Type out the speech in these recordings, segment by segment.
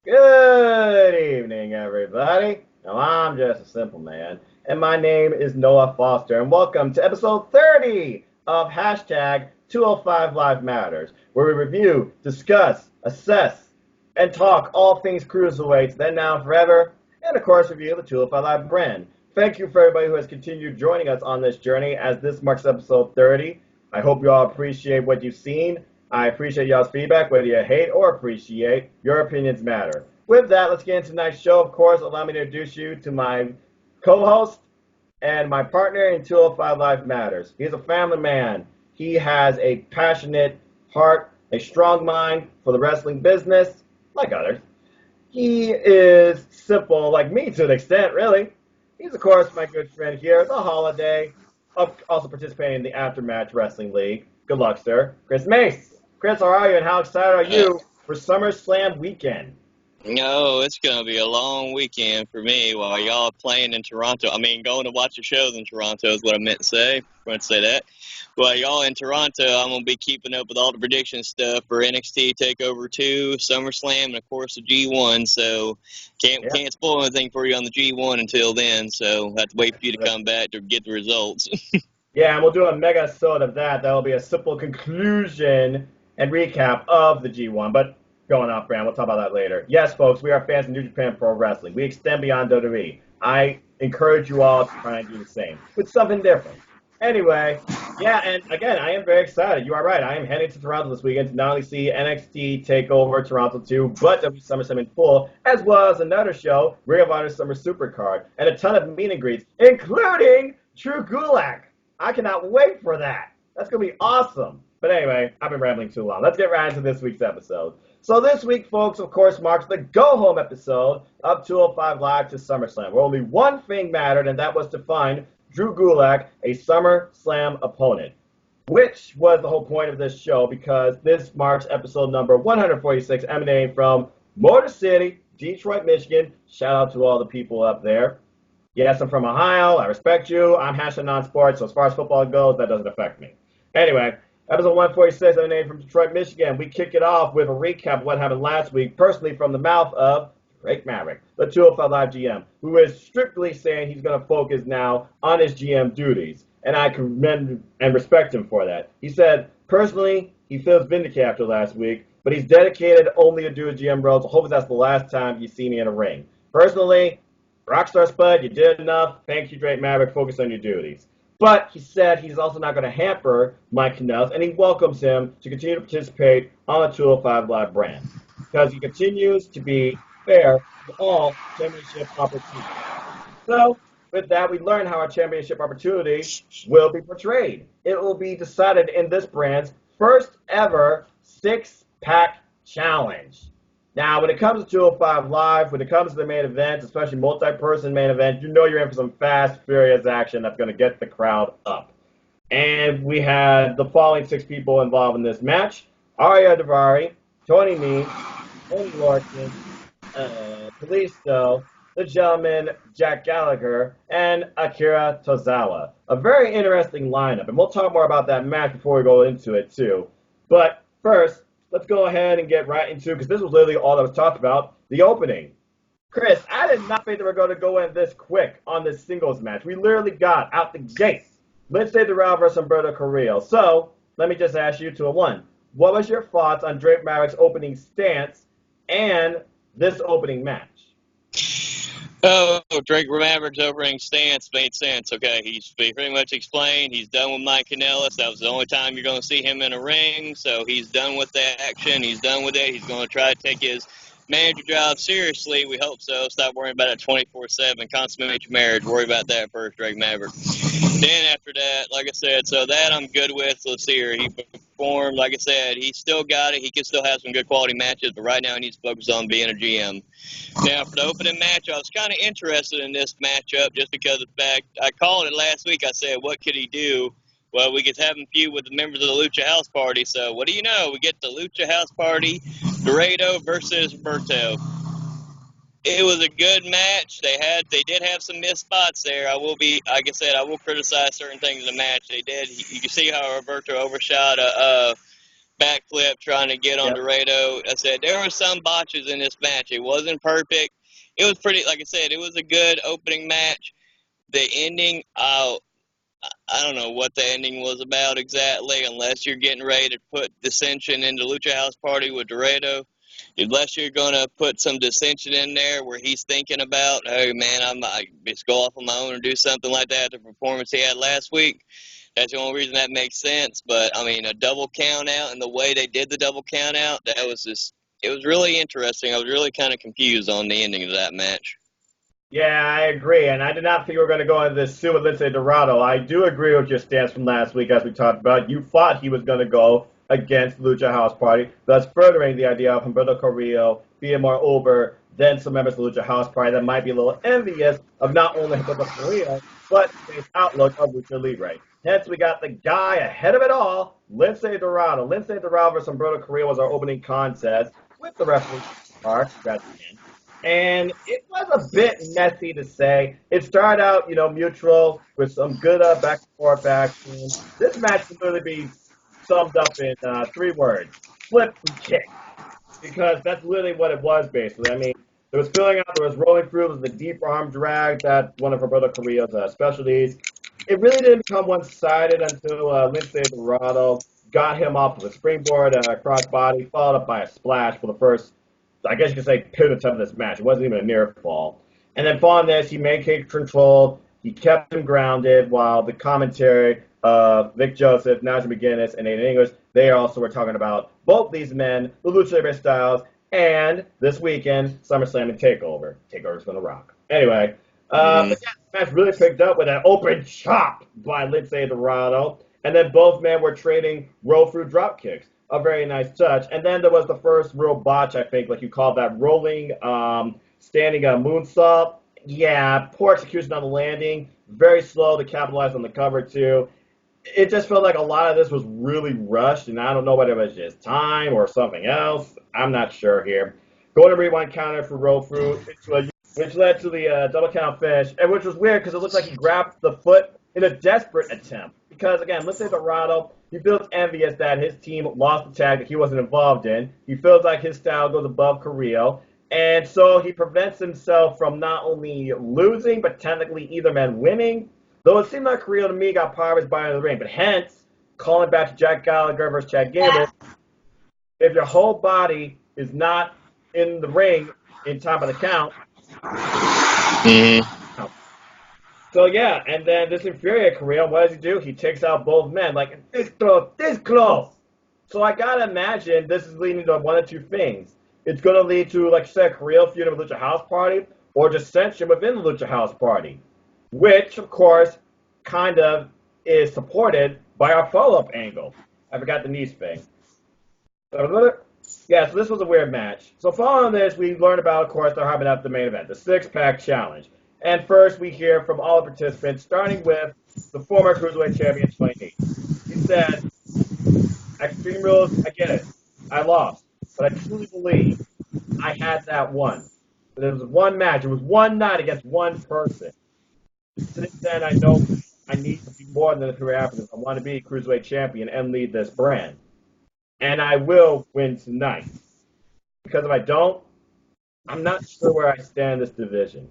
Good evening, everybody. Now, I'm just a simple man, and my name is Noah Foster, and welcome to episode 30 of hashtag 205 Live Matters, where we review, discuss, assess, and talk all things cruiserweights, then, now, and forever, and of course, review the 205 Live brand. Thank you for everybody who has continued joining us on this journey as this marks episode 30. I hope you all appreciate what you've seen. I appreciate y'all's feedback, whether you hate or appreciate. Your opinions matter. With that, let's get into tonight's show. Of course, allow me to introduce you to my co-host and my partner in 205 Live Matters. He's a family man. He has a passionate heart, a strong mind for the wrestling business, like others. He is simple, like me to an extent, really. He's, of course, my good friend here, the Holiday, also participating in the Aftermatch Wrestling League. Good luck, sir. Chris Mace. Chris, how are you, and how excited are you for Summerslam weekend? No, it's going to be a long weekend for me while y'all are playing in Toronto. I mean, going to watch the shows in Toronto is what I meant to say. I meant to say that. While y'all in Toronto, I'm going to be keeping up with all the prediction stuff for NXT TakeOver 2, SummerSlam, and, of course, the G1. So can't spoil anything for you on the G1 until then. So I have to wait for you to come back to get the results. Yeah, and we'll do a mega episode of that. That'll be a simple conclusion and recap of the G1, but going off brand, we'll talk about that later. Yes, folks, we are fans of New Japan Pro Wrestling. We extend beyond WWE. I encourage you all to try and do the same with something different. Anyway, yeah, and again, I am very excited. You are right. I am heading to Toronto this weekend to not only see NXT TakeOver Toronto 2, but W SummerSlam in full, as well as another show, Ring of Honor Summer Supercard, and a ton of meet and greets, including Drew Gulak. I cannot wait for that. That's going to be awesome. But anyway, I've been rambling too long. Let's get right into this week's episode. So this week, folks, of course, marks the go-home episode of 205 Live to SummerSlam, where only one thing mattered, and that was to find Drew Gulak a SummerSlam opponent, which was the whole point of this show, because this marks episode number 146, emanating from Motor City, Detroit, Michigan. Shout out to all the people up there. Yes, I'm from Ohio. I respect you. I'm hashtag non-sports, so as far as football goes, that doesn't affect me. Anyway, episode 146, emanating from Detroit, Michigan. We kick it off with a recap of what happened last week, personally from the mouth of Drake Maverick, the 205 Live GM, who is strictly saying he's going to focus now on his GM duties. And I commend and respect him for that. He said, personally, he feels vindicated after last week, but he's dedicated only to do his GM role, so hopefully that's the last time you see me in a ring. Personally, Rockstar Spud, you did enough. Thank you, Drake Maverick. Focus on your duties. But he said he's also not going to hamper Mike Kanellis, and he welcomes him to continue to participate on the 205 Live brand, because he continues to be fair to all championship opportunities. So, with that, we learn how our championship opportunity will be portrayed. It will be decided in this brand's first ever six-pack challenge. Now, when it comes to 205 Live, when it comes to the main event, especially multi-person main event, you know you're in for some fast, furious action that's going to get the crowd up. And we had the following six people involved in this match: Arya Daivari, Tony Nese, Tony Lorcan, Kalisto, the gentleman Jack Gallagher, and Akira Tozawa. A very interesting lineup, and we'll talk more about that match before we go into it, too. But first, let's go ahead and get right into it, because this was literally all that was talked about, the opening. Chris, I did not think they were going to go in this quick on this singles match. We literally got out the gate Lince Dorado versus Humberto Carrillo. So, let me just ask you 2-1. What was your thoughts on Drake Maverick's opening stance and this opening match? Oh, Drake Maverick's opening stance made sense. Okay, he's pretty much explained. He's done with Mike Kanellis. That was the only time you're going to see him in a ring. So he's done with that action. He's done with it. He's going to try to take his manager job seriously. We hope so. Stop worrying about it 24/7. Consummate your marriage. Worry about that first, Drake Maverick. Then after that, like I said, so that I'm good with. Let's see here. He performed. Like I said, he still got it. He can still have some good quality matches, but right now he needs to focus on being a GM. Now, for the opening match, I was kind of interested in this matchup just because of the fact I called it last week. I said, what could he do? Well, we could have him feud with the members of the Lucha House Party. So, what do you know? We get the Lucha House Party, Dorado versus Roberto. It was a good match. They did have some missed spots there. Like I said, I will criticize certain things in the match. They did. You can see how Roberto overshot backflip trying to get on Dorado. I said there were some botches in this match. It wasn't perfect. It was pretty, like I said, it was a good opening match. The ending, I don't know what the ending was about exactly, unless you're getting ready to put dissension into Lucha House Party with Dorado. Unless you're going to put some dissension in there where he's thinking about, hey, man, I just go off on my own and do something like that, the performance he had last week. That's the only reason that makes sense. But, I mean, a double count out and the way they did the double count out, that was just, it was really interesting. I was really kind of confused on the ending of that match. Yeah, I agree, and I did not think we were going to go into this soon with Lince Dorado. I do agree with your stance from last week, as we talked about. You thought he was going to go against Lucha House Party, thus furthering the idea of Humberto Carrillo being more over than some members of Lucha House Party that might be a little envious of not only Humberto Carrillo, but his outlook of Lucha Libre. Hence, we got the guy ahead of it all, Lince Dorado. Lince Dorado versus Humberto Carrillo was our opening contest with the referee, Mark. And it was a bit messy to say. It started out, mutual with some good back and forth action. This match can literally be summed up in 3 words: flip and kick. Because that's literally what it was, basically. I mean, there was filling out, there was rolling through, there was the deep arm drag, that's one of Humberto Carrillo's specialties. It really didn't become one-sided until Lince Dorado got him off of a springboard crossbody, followed up by a splash for the first, I guess you could say, pivot of this match. It wasn't even a near fall. And then following this, he maintained control. He kept him grounded while the commentary of Vic Joseph, Najee McGinnis, and Aiden English, they also were talking about both these men, the Lucha Libre styles, and this weekend, Summerslam and TakeOver. TakeOver's going to rock. Anyway, but yeah, the match really picked up with an open chop by Lince Dorado. And then both men were trading roll-through drop kicks. A very nice touch. And then there was the first real botch, I think, like you call that, rolling, standing moonsault. Yeah, poor execution on the landing. Very slow to capitalize on the cover, too. It just felt like a lot of this was really rushed, and I don't know whether it was just time or something else. I'm not sure here. Going to rewind counter for roll through, which led to the double count finish, and which was weird because it looked like he grabbed the foot in a desperate attempt. Because, again, Lince Dorado, he feels envious that his team lost the tag that he wasn't involved in. He feels like his style goes above Carrillo. And so he prevents himself from not only losing, but technically either man winning. Though it seemed like Carrillo to me got part of his body in the ring. But hence, calling back to Jack Gallagher versus Chad Gable, if your whole body is not in the ring in time of the count, So, yeah, and then this infuriated Carrillo. What does he do? He takes out both men, like, this close. So I got to imagine this is leading to one of two things. It's going to lead to, like you said, Carrillo feuding with Lucha House Party, or dissension within the Lucha House Party, which, of course, kind of is supported by our follow-up angle. I forgot the niece thing. Yeah, so this was a weird match. So following this, we learned about, of course, they're having up the main event, the six-pack challenge. And first, we hear from all the participants, starting with the former Cruiserweight champion, Tony. He said, Extreme Rules, I get it. I lost. But I truly believe I had that one. But it was one match. It was one night against one person. Since then, I know I need to be more than a career athlete if I want to be Cruiserweight champion and lead this brand. And I will win tonight. Because if I don't, I'm not sure where I stand in this division.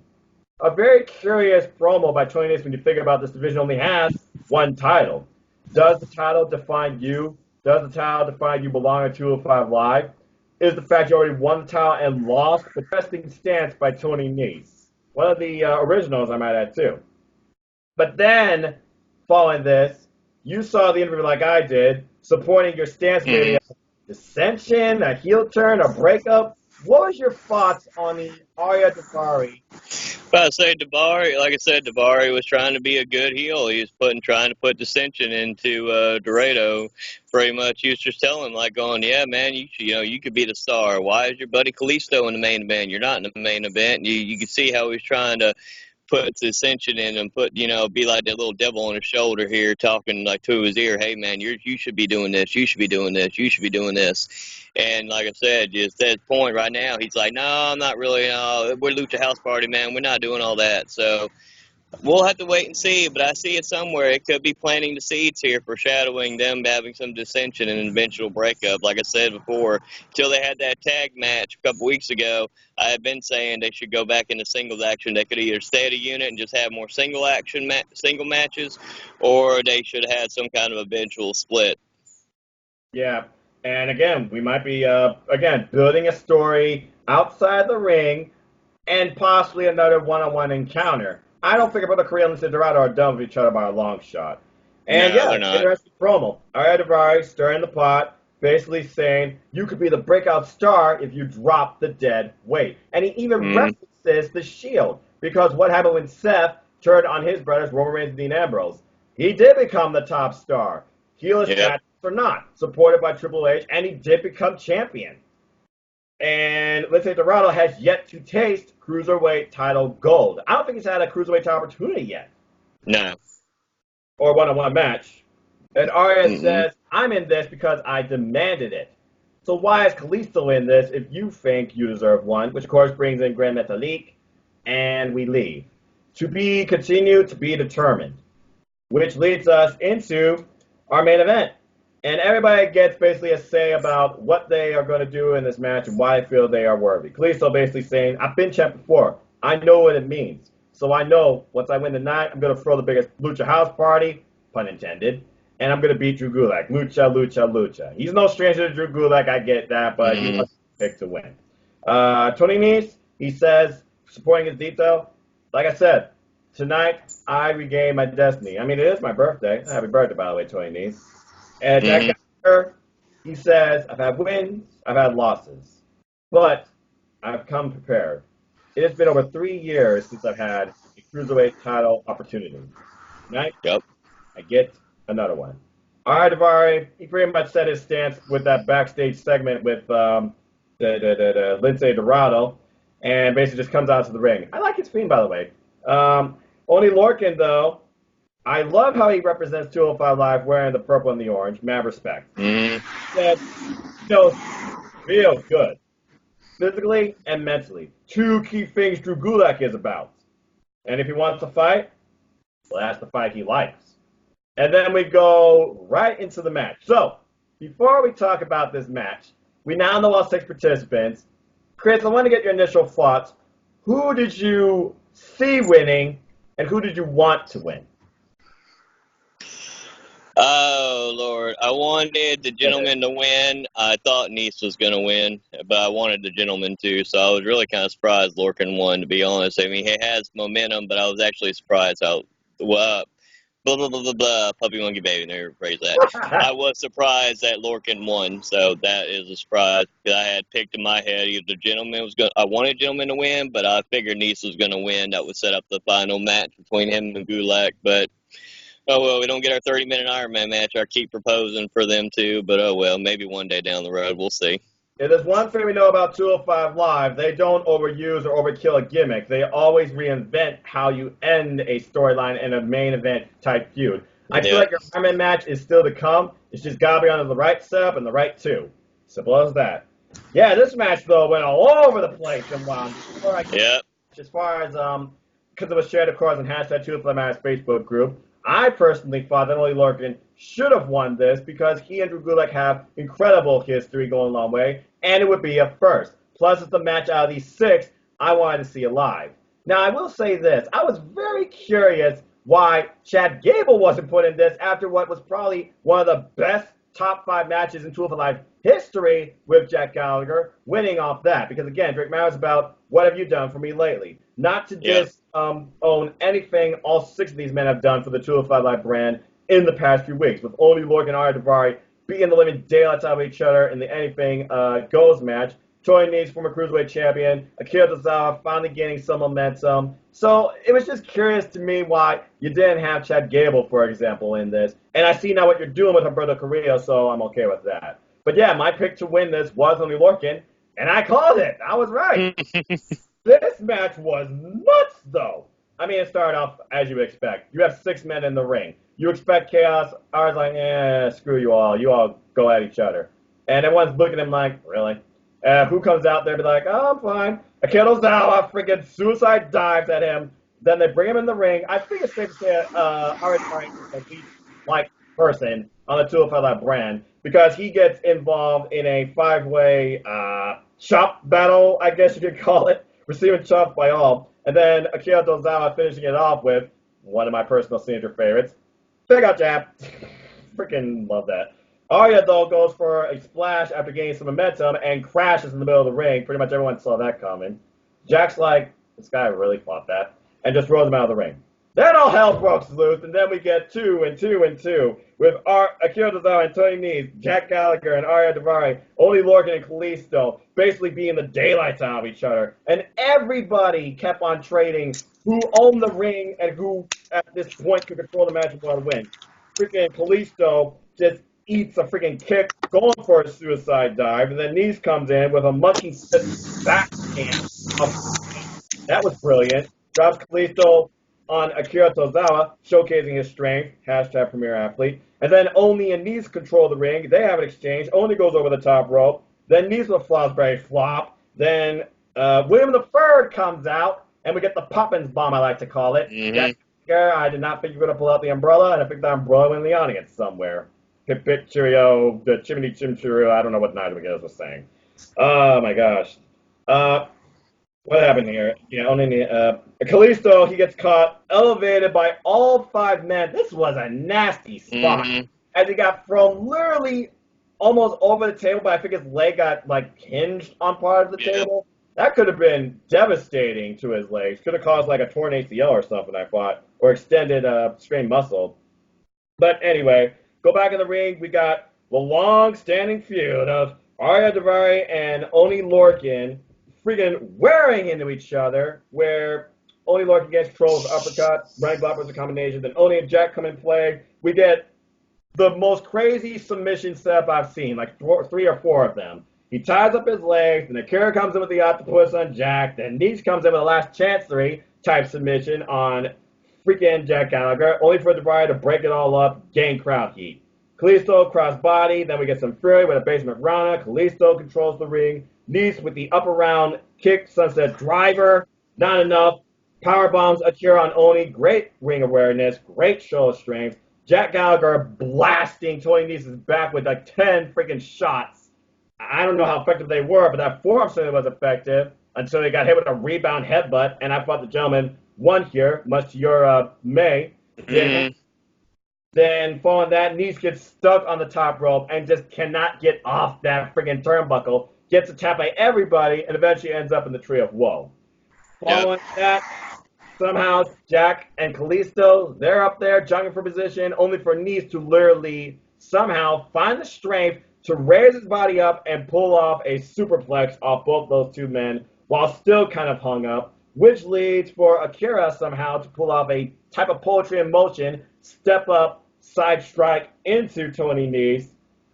A very curious promo by Tony Nese when you think about this division only has one title. Does the title define you? Does the title define you belong at 205 Live? Is the fact you already won the title and lost? The testing stance by Tony Nese. One of the originals, I might add, too. But then, following this, you saw the interview like I did, supporting your stance, maybe a dissension, a heel turn, a breakup. What was your thoughts on the Arya Daivari? Well, I say Daivari, like I said, Daivari was trying to be a good heel. He was trying to put dissension into Dorado. Pretty much, he was just telling him, like, going, yeah, man, you could be the star. Why is your buddy Kalisto in the main event? You're not in the main event. You could see how he's trying to put dissension in and be like that little devil on his shoulder here, talking like to his ear, hey man, you should be doing this, you should be doing this, you should be doing this. And like I said, just at this point right now, he's like, no, I'm not really, we're Lucha House Party, man, we're not doing all that. So We'll have to wait and see, but I see it somewhere. It could be planting the seeds here, foreshadowing them having some dissension and an eventual breakup. Like I said before, until they had that tag match a couple weeks ago, I had been saying they should go back into singles action. They could either stay at a unit and just have more single matches, or they should have had some kind of eventual split. Yeah, and again, we might be again building a story outside the ring, and possibly another one-on-one encounter. I don't think Brother Carrillo and Dorado are done with each other by a long shot. And No, yeah, they're not. interesting promo. Ariya Daivari stirring the pot, basically saying you could be the breakout star if you drop the dead weight. And he even references the Shield, because what happened when Seth turned on his brothers, Roman Reigns and Dean Ambrose? He did become the top star. Heelish matches or not, supported by Triple H, and he did become champion. And let's say Dorado has yet to taste Cruiserweight title gold. I don't think he's had a Cruiserweight title opportunity yet. No. Or one-on-one match. And Ariya says, I'm in this because I demanded it. So why is Kalisto in this if you think you deserve one? Which, of course, brings in Grand Metalik, and we leave. To be continued, to be determined. Which leads us into our main event. And everybody gets basically a say about what they are going to do in this match and why they feel they are worthy. Kalisto basically saying, I've been champ before. I know what it means. So I know once I win tonight, I'm going to throw the biggest Lucha House party, pun intended, and I'm going to beat Drew Gulak. Lucha, Lucha, Lucha. He's no stranger to Drew Gulak, I get that, but he wants to pick to win. Tony Nese, he says, supporting his detail, like I said, tonight I regain my destiny. I mean, it is my birthday. Happy birthday, by the way, Tony Nese. And Jack Gallagher, he says, I've had wins, I've had losses, but I've come prepared. It has been over 3 years since I've had a Cruiserweight title opportunity. Tonight, I get another one. Ariya Daivari, he pretty much set his stance with that backstage segment with Lindsay Dorado, and basically just comes out to the ring. I like his theme, by the way. Only Lorcan, though, I love how he represents 205 Live wearing the purple and the orange. Mad respect. That feels real good. Physically and mentally. Two key things Drew Gulak is about. And if he wants to fight, well, that's the fight he likes. And then we go right into the match. So, before we talk about this match, we now know all 6 participants. Chris, I want to get your initial thoughts. Who did you see winning, and who did you want to win? Oh, Lord. I wanted the gentleman to win. I thought Nese was going to win, but I wanted the gentleman to, so I was really kind of surprised Lorcan won, to be honest. I mean, he has momentum, but I was actually surprised how, blah, blah, blah, blah, blah, puppy monkey baby, never phrase that. I was surprised that Lorcan won, so that is a surprise. I had picked in my head either the gentleman was going. I wanted gentleman to win, but I figured Nese was going to win. That would set up the final match between him and Gulak, but oh, well, we don't get our 30-minute Iron Man match. I keep proposing for them too, but oh, well, maybe one day down the road. We'll see. If there's one thing we know about 205 Live, they don't overuse or overkill a gimmick. They always reinvent how you end a storyline in a main event type feud. I feel like your Iron Man match is still to come. It's just got to be on the right setup and the right two. Simple as that. Yeah, this match, though, went all over the place. And as far as, because it was shared, of course, on hashtag 205 Matters Facebook group, I personally thought that only Lorcan should have won this because he and Drew Gulak have incredible history going a long way, and it would be a first. Plus, it's the match out of these 6 I wanted to see alive. Now, I will say this. I was very curious why Chad Gable wasn't put in this after what was probably one of the best top 5 matches in 205 Live history with Jack Gallagher, winning off that. Because, again, Drake Maverick's about what have you done for me lately? Not to just own anything all 6 of these men have done for the 205 Live brand in the past few weeks, with only Lorcan and Ariya Daivari beating the living daylights out of each other in the Anything Goes match. Tony Nese, former Cruiserweight champion, Akira Tozawa finally gaining some momentum. So it was just curious to me why you didn't have Chad Gable, for example, in this. And I see now what you're doing with Humberto Carrillo, so I'm okay with that. But yeah, my pick to win this was only Lorcan, and I called it. I was right. This match was nuts, though. I mean, it started off as you would expect. You have 6 men in the ring. You expect chaos. I was like, screw you all. You all go at each other. And everyone's looking at him like, really? Who comes out there and be like, oh, I'm fine. Akira Tozawa freaking suicide dives at him, Then they bring him in the ring. I think it's safe to say Ari is the least liked person on the 205 brand because he gets involved in a five-way chop battle, I guess you could call it, receiving chops by all. And then Akira Tozawa finishing it off with one of my personal signature favorites, Big Out Jab. Freaking love that. Arya, though, goes for a splash after gaining some momentum and crashes in the middle of the ring. Pretty much everyone saw that coming. Jack's like, this guy really fought that, and just throws him out of the ring. Then all hell breaks loose, and then we get 2 and 2 and 2 with Akira Tozawa and Tony Nese, Jack Gallagher and Arya Daivari, Oney Lorcan and Kalisto, basically being the daylights out of each other. And everybody kept on trading who owned the ring and who, at this point, could control the match and want to win. Freaking Kalisto just eats a freaking kick, going for a suicide dive, and then Nese comes in with a monkey backhand. That was brilliant. Drops Kalisto on Akira Tozawa, showcasing his strength, hashtag premier athlete. And then Oni and Nese control the ring. They have an exchange. Oni goes over the top rope. Then Nese with a Fosbury flop. Then William III comes out, and we get the Poppins bomb, I like to call it. I did not think you were going to pull out the umbrella, and I think the umbrella in the audience somewhere. Pip Pip Cheerio, the Chimney Chim Cheerio, I don't know what Nigel McGillis was saying. Oh my gosh. What happened here? Yeah, Kalisto, he gets caught, elevated by all 5 men. This was a nasty spot. As he got thrown literally almost over the table, but I think his leg got like hinged on part of the table. That could have been devastating to his legs. Could have caused like a torn ACL or something, I thought, or extended strained muscle. But anyway, go back in the ring. We got the long-standing feud of Arya Daivari and Oney Lorcan freaking wearing into each other, where Oney Lorcan gets control of the uppercut, running block was a combination, then Oney and Jack come in play. We get the most crazy submission setup I've seen, like 3 or 4 of them. He ties up his legs, and Akira comes in with the octopus on Jack, then Nese comes in with a last chancery type submission on freaking Jack Gallagher, only for Daivari to break it all up, gain crowd heat. Kalisto crossbody, then we get some fury with a basement Rana. Kalisto controls the ring. Nese with the upper round kick, sunset driver, not enough. Power bombs Akira on Oni, great ring awareness, great show of strength. Jack Gallagher blasting Tony Nese's back with like 10 freaking shots. I don't know how effective they were, but that forearm certainly was effective until he got hit with a rebound headbutt, and I thought the gentleman won here, much to your May. Then following that, Nese gets stuck on the top rope and just cannot get off that freaking turnbuckle. Gets attacked by everybody and eventually ends up in the Tree of Woe. Following that, somehow Jack and Kalisto, they're up there jogging for position, only for Nese to literally somehow find the strength to raise his body up and pull off a superplex off both those 2 men while still kind of hung up, which leads for Akira somehow to pull off a type of poetry in motion, step up, side strike into Tony Nese,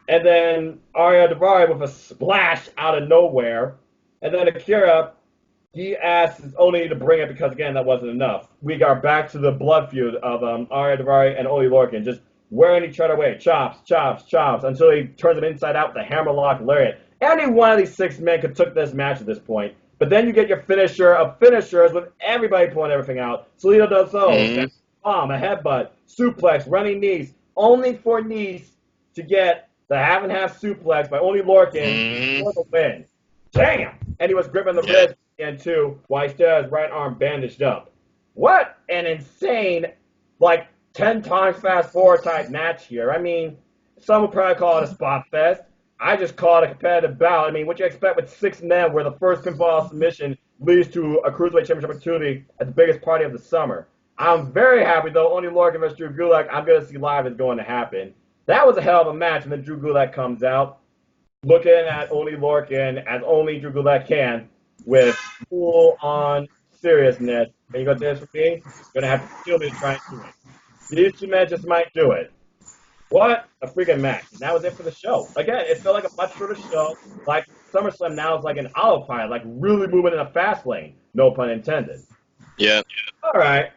and then Arya Daivari with a splash out of nowhere. And then Akira, he asks Oni to bring it because, again, that wasn't enough. We got back to the blood feud of Arya Daivari and Oney Lorcan, just wearing each other away. Chops, chops, chops, until he turns them inside out with a hammerlock lariat. Any one of these 6 men could took this match at this point. But then you get your finisher of finishers with everybody pulling everything out. Salido does so. Bomb, a headbutt, suplex, running knees, only for Nese to get the half-and-half suplex by Oney Lorcan for the win. Damn! And he was gripping the wrist again, too, while he still has his right arm bandaged up. What an insane, like, 10 times fast-forward type match here. I mean, some would probably call it a spot fest. I just call it a competitive bout. I mean, what you expect with 6 men where the first pinfall submission leads to a Cruiserweight Championship opportunity at the biggest party of the summer. I'm very happy, though, Oney Lorcan versus Drew Gulak, I'm going to see live is going to happen. That was a hell of a match, and then Drew Gulak comes out, looking at Oney Lorcan as only Drew Gulak can, with full-on seriousness. And you go, this for me? You're going to have to kill me to try and do it. These 2 men just might do it. What a freaking match. And that was it for the show. Again, it felt like a much shorter show. Like, Summerslam now is like an autopilot, like really moving in a fast lane. No pun intended. Yeah. All right.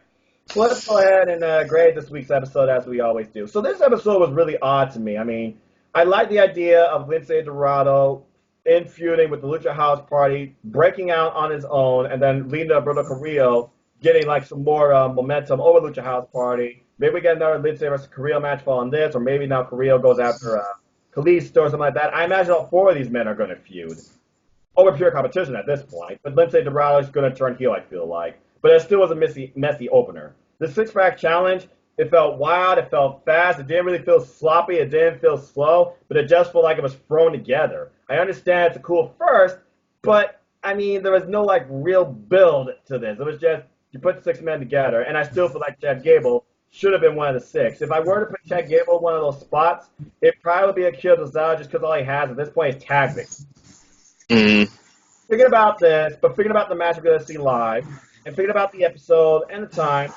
So let's go ahead and grade this week's episode as we always do. So this episode was really odd to me. I mean, I like the idea of Lince Dorado feuding with the Lucha House Party, breaking out on his own, and then leading to Alberto Carrillo getting like some more momentum over Lucha House Party. Maybe we get another Lindsay versus Carrillo match following this, or maybe now Carrillo goes after Kalisto or something like that. I imagine all four of these men are going to feud over pure competition at this point. But Lindsay Dorado is going to turn heel, I feel like. But it still was a messy opener. The six-pack challenge, it felt wild, it felt fast, it didn't really feel sloppy, it didn't feel slow, but it just felt like it was thrown together. I understand it's a cool first, but I mean, there was no like real build to this. It was just you put six men together, and I still feel like Chad Gable should have been one of the six. If I were to put Chad Gable in one of those spots, it'd probably be Akira Tozawa just because all he has at this point is tag mix. Thinking about this, but thinking about the match we're going to see live, and thinking about the episode and the time,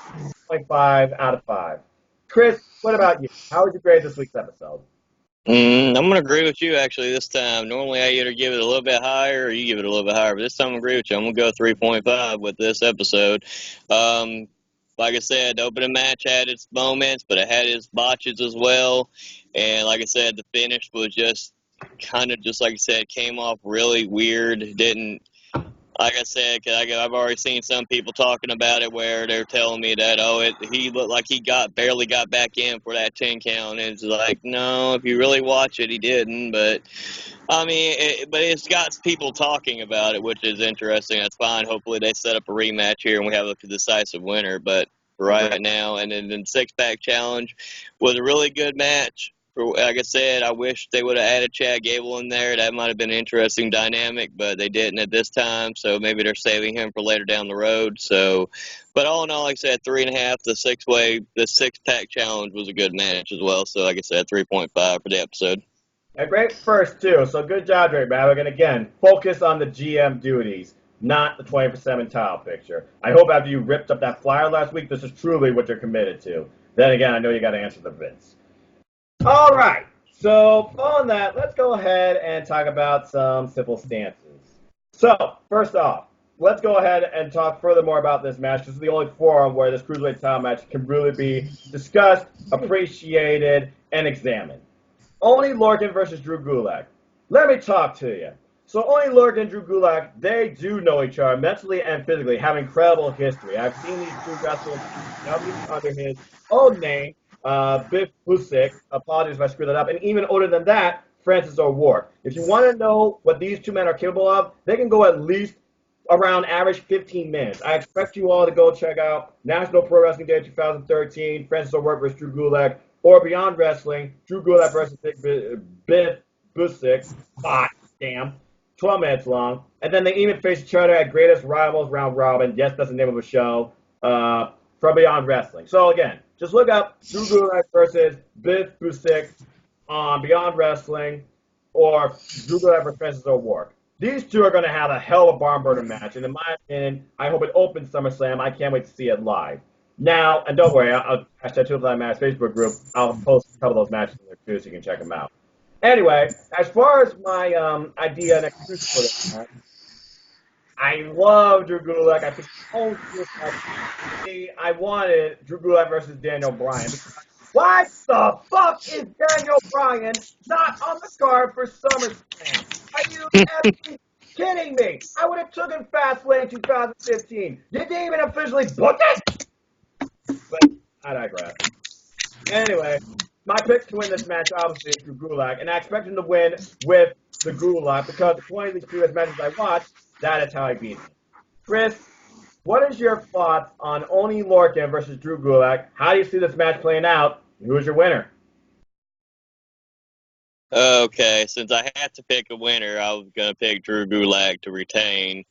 0.5 out of 5. Chris, what about you? How would you grade this week's episode? I'm going to agree with you, actually, this time. Normally, I either give it a little bit higher or you give it a little bit higher. But this time, I agree with you. I'm going to go 3.5 with this episode. Like I said, the opening match had its moments, but it had its botches as well. And like I said, the finish was just kind of, just like I said, came off really weird. Didn't, like I said, cause I've already seen some people talking about it where they're telling me that, he looked like he barely got back in for that 10 count. And it's like, no, if you really watch it, he didn't. But, I mean, but it's got people talking about it, which is interesting. That's fine. Hopefully they set up a rematch here and we have a decisive winner. But right now, and then the six-pack challenge was a really good match. Like I said, I wish they would have added Chad Gable in there. That might have been an interesting dynamic, but they didn't at this time, so maybe they're saving him for later down the road. So, but all in all, like I said, 3.5. The six-pack challenge was a good match as well. So, like I said, 3.5 for the episode. A great first, too. So good job, Drake Maverick. And again, focus on the GM duties, not the 24/7 tile picture. I hope after you ripped up that flyer last week, this is truly what you're committed to. Then again, I know you got to answer the Vince. All right, so on that, let's go ahead and talk about some simple stances. So, first off, let's go ahead and talk furthermore about this match. This is the only forum where this Cruiserweight title match can really be discussed, appreciated, and examined. Only Lorcan versus Drew Gulak. Let me talk to you. So Only Lorcan and Drew Gulak, they do know each other mentally and physically, have incredible history. I've seen these two wrestle under his own name, Biff Busick, apologies if I screwed that up, and even older than that, Francis O'Rourke. If you want to know what these two men are capable of, they can go at least around average 15 minutes. I expect you all to go check out National Pro Wrestling Day 2013, Francis O'Rourke versus Drew Gulak, or Beyond Wrestling, Drew Gulak versus Biff Busick. Damn. 12 minutes long. And then they even face each other at Greatest Rivals Round Robin. Yes, that's the name of a show. From Beyond Wrestling. So again, just look up Drew Gulak versus Biff Busick on Beyond Wrestling or Drew Gulak versus Francis O'Rourke. These two are going to have a hell of a barn burner match, and in my opinion, I hope it opens SummerSlam. I can't wait to see it live. Now, and don't worry, I'll hashtag Two Fly Match Facebook group. I'll post a couple of those matches in there too, so you can check them out. Anyway, as far as my idea next week for this match, I love Drew Gulak. I think I wanted Drew Gulak versus Daniel Bryan. Why the fuck is Daniel Bryan not on the card for SummerSlam? Are you effing kidding me? I would have taken Fastlane 2015. You didn't even officially book it? But I digress. Anyway, my pick to win this match obviously is Drew Gulak, and I expect him to win with the Gulak because the 20 of these previous matches I watched, that is how I beat him. Chris, what is your thoughts on Only Lorcan versus Drew Gulak? How do you see this match playing out? Who is your winner? Okay, since I had to pick a winner, I was going to pick Drew Gulak to retain.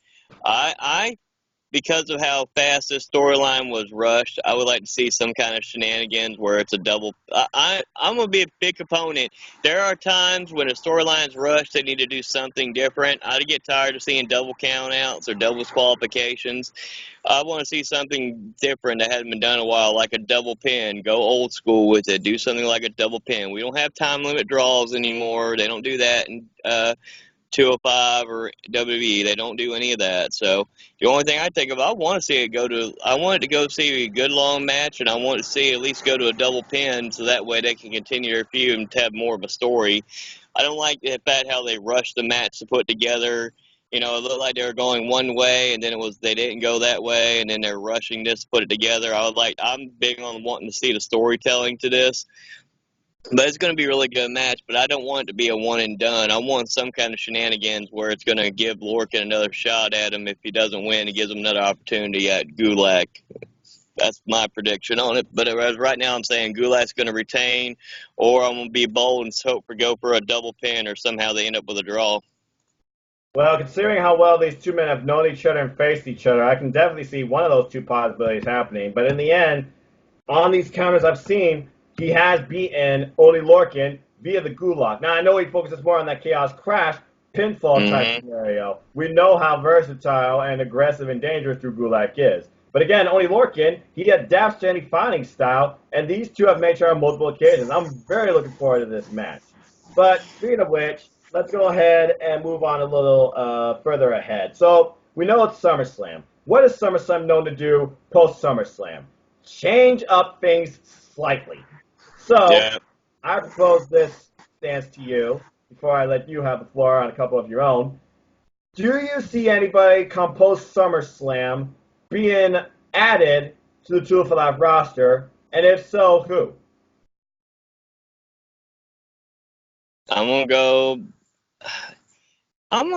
Because of how fast this storyline was rushed, I would like to see some kind of shenanigans where it's a double. I'm going to be a big opponent. There are times when a storyline's rushed, they need to do something different. I get tired of seeing double countouts or double disqualifications. I want to see something different that hasn't been done in a while, like a double pin. Go old school with it. Do something like a double pin. We don't have time limit draws anymore. They don't do that in 205 or WWE. They don't do any of that. So the only thing I think of, I want it to go see a good long match, and I want to see at least go to a double pin so that way they can continue their feud and have more of a story. I don't like the fact how they rush the match to put together. It looked like they were going one way, and then they didn't go that way, and then they're rushing this to put it together. I'm big on wanting to see the storytelling to this. But it's going to be a really good match, but I don't want it to be a one and done. I want some kind of shenanigans where it's going to give Lorcan another shot at him. If he doesn't win, it gives him another opportunity at Gulak. That's my prediction on it. But as right now, I'm saying Gulak's going to retain, or I'm going to be bold and go for a double pin, or somehow they end up with a draw. Well, considering how well these two men have known each other and faced each other, I can definitely see one of those two possibilities happening. But in the end, on these counters I've seen, he has beaten Oli Lorcan via the Gulak. Now, I know he focuses more on that Chaos Crash pinfall type scenario. We know how versatile and aggressive and dangerous Drew Gulak is. But again, Oli Lorcan, he adapts to any fighting style, and these two have made sure on multiple occasions. I'm very looking forward to this match. But speaking of which, let's go ahead and move on a little further ahead. So we know it's SummerSlam. What is SummerSlam known to do post-SummerSlam? Change up things slightly. So, yeah. I propose this stance to you before I let you have the floor on a couple of your own. Do you see anybody come post-SummerSlam being added to the 205 roster? And if so, who? I'm going